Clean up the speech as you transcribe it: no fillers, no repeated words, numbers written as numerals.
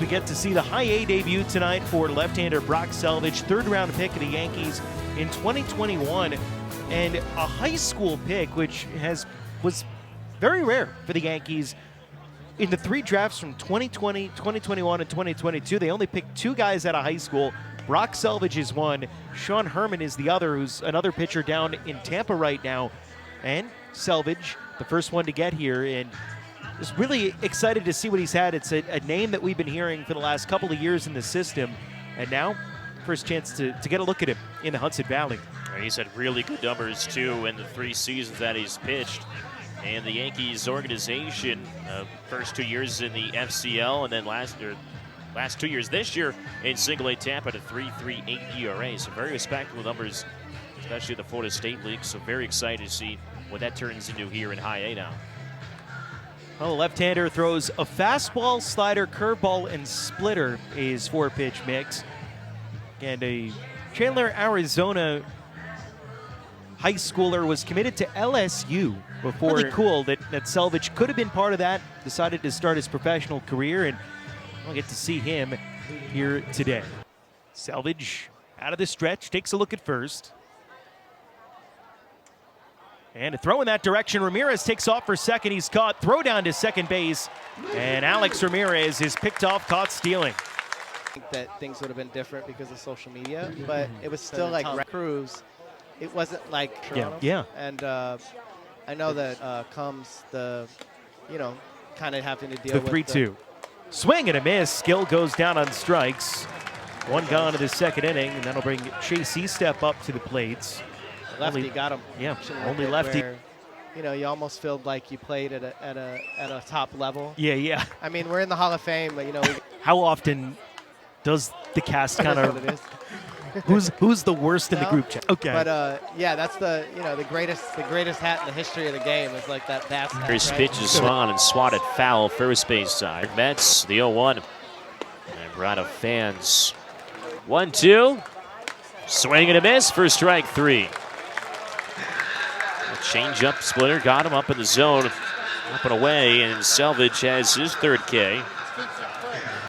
We get to see the high A debut tonight for left-hander Brock Selvidge, third-round pick of the Yankees in 2021, and a high school pick, which was very rare for the Yankees. In the three drafts from 2020, 2021, and 2022, they only picked two guys out of high school. Brock Selvidge is one. Sean Herman is the other, who's another pitcher down in Tampa right now. And Selvidge, the first one to get here, and just really excited to see what he's had. It's a name that we've been hearing for the last couple of years in the system, and now first chance to get a look at him in the Hudson Valley. He's had really good numbers too in the 3 seasons that he's pitched. And the Yankees organization, first 2 years in the FCL, and then last 2 years this year in Single A Tampa at a 3.38 ERA. So very respectable numbers, especially the Florida State League. So very excited to see what that turns into here in High A now. Well, the left-hander throws a fastball, slider, curveball, and splitter is 4-pitch mix. And a Chandler, Arizona high schooler was committed to LSU before. Really cool that Selvidge could have been part of that, decided to start his professional career, and we'll get to see him here today. Selvidge out of the stretch, takes a look at first. And a throw in that direction. Ramirez takes off for second. He's caught. Throw down to second base. And Alex Ramirez is picked off, caught stealing. I think that things would have been different because of social media, but it was still like Cruz. It wasn't like Toronto. Yeah. And I know that comes the, kind of having to deal with the 3-2. Swing and a miss. Skill goes down on strikes. One gone to the second inning, and that'll bring Chase Estep up to the plates. Lefty got him. Yeah, only lefty. Where, you almost felt like you played at a top level. Yeah. I mean, we're in the Hall of Fame, but how often does the cast kind of what it is. who's the worst in the group chat? Okay. But yeah, that's the the greatest hat in the history of the game is like that Bass hat. First pitch is swung and swatted foul first base side. Mets the 0-1. And brought of fans. 1-2. Swing and a miss for strike 3. Change-up splitter got him up in the zone, up and away, and Selvidge has his third K.